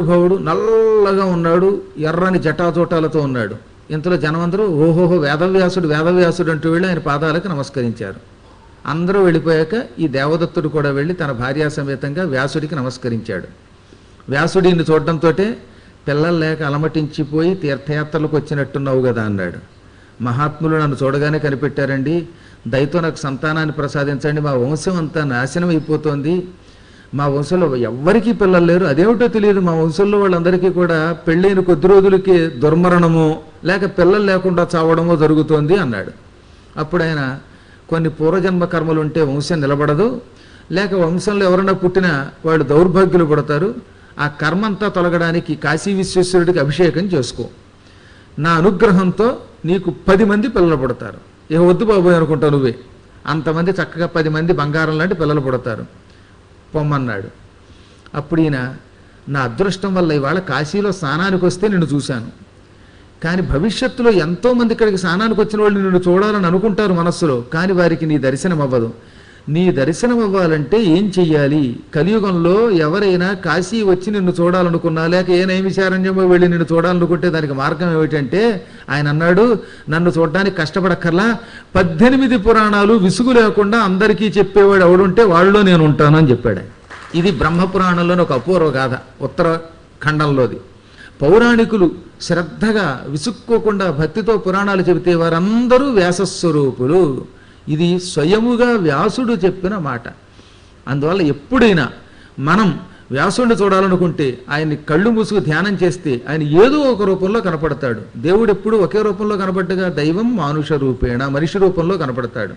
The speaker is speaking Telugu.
మహానుభావుడు నల్లగా ఉన్నాడు, ఎర్రని జటాజోటాలతో ఉన్నాడు. ఇంతలో జనమందరూ ఓహోహో వేదవ్యాసుడు వేదవ్యాసుడు అంటూ వెళ్ళి ఆయన పాదాలకు నమస్కరించారు. అందరూ వెళ్ళిపోయాక ఈ దేవదత్తుడు కూడా వెళ్ళి తన భార్యా సమేతంగా వ్యాసుడికి నమస్కరించాడు. వ్యాసుడిని చూడటంతో పిల్లలు లేక అలమటించిపోయి తీర్థయాత్రలకు వచ్చినట్టున్నావు కదా అన్నాడు. మహాత్ములు నన్ను చూడగానే కనిపెట్టారండి, దయతో నాకు సంతానాన్ని ప్రసాదించండి, మా వంశం అంతా నాశనం అయిపోతుంది, మా వంశంలో ఎవ్వరికీ పిల్లలు లేరు, అదేమిటో తెలియదు, మా వంశంలో వాళ్ళందరికీ కూడా పెళ్ళైన కొద్ది రోజులకి దుర్మరణమో లేక పిల్లలు లేకుండా చావడమో జరుగుతోంది అన్నాడు. అప్పుడు ఆయన కొన్ని పూర్వజన్మ కర్మలు ఉంటే వంశం నిలబడదు, లేక వంశంలో ఎవరైనా పుట్టినా వాళ్ళు దౌర్భాగ్యులు పడతారు, ఆ కర్మంతా తొలగడానికి కాశీ విశ్వేశ్వరుడికి అభిషేకం చేసుకో, నా అనుగ్రహంతో నీకు 10 మంది పిల్లలు పుడతారు, ఇక వద్దు బాబోయ్ అనుకుంటా నువ్వే, అంతమంది చక్కగా 10 మంది బంగారం లాంటి పిల్లలు పుడతారు పొమ్మన్నాడు. అప్పుడు ఈయన నా అదృష్టం వల్ల ఇవాళ కాశీలో స్నానానికి వస్తే నిన్ను చూశాను, కానీ భవిష్యత్తులో ఎంతోమంది ఇక్కడికి స్నానానికి వచ్చిన వాళ్ళు నిన్ను చూడాలని అనుకుంటారు మనస్సులో, కానీ వారికి నీ దర్శనం అవ్వదు. నీ దర్శనం అవ్వాలంటే ఏం చెయ్యాలి? కలియుగంలో ఎవరైనా కాశీ వచ్చి నిన్ను చూడాలనుకున్నా లేక ఏ నైమిషారణ్యమో వెళ్ళి నిన్ను చూడాలనుకుంటే దానికి మార్గం ఏమిటంటే ఆయన అన్నాడు, నన్ను చూడడానికి కష్టపడక్కర్లా, 18 పురాణాలు విసుగు లేకుండా అందరికీ చెప్పేవాడు ఎవడుంటే వాళ్ళలో నేను ఉంటాను అని చెప్పాడు. ఇది బ్రహ్మపురాణంలోని ఒక అపూర్వ గాథ, ఉత్తరాఖండంలోది. పౌరాణికులు శ్రద్ధగా విసుక్కోకుండా భక్తితో పురాణాలు చెబితే వారందరూ వ్యాసస్వరూపులు. ఇది స్వయముగా వ్యాసుడు చెప్పిన మాట. అందువల్ల ఎప్పుడైనా మనం వ్యాసుడిని చూడాలనుకుంటే ఆయన్ని కళ్ళు మూసుకు ధ్యానం చేస్తే ఆయన ఏదో ఒక రూపంలో కనపడతాడు. దేవుడు ఎప్పుడు ఒకే రూపంలో కనపడ్డగా, దైవం మానుష రూపేణ, మనిషి రూపంలో కనపడతాడు.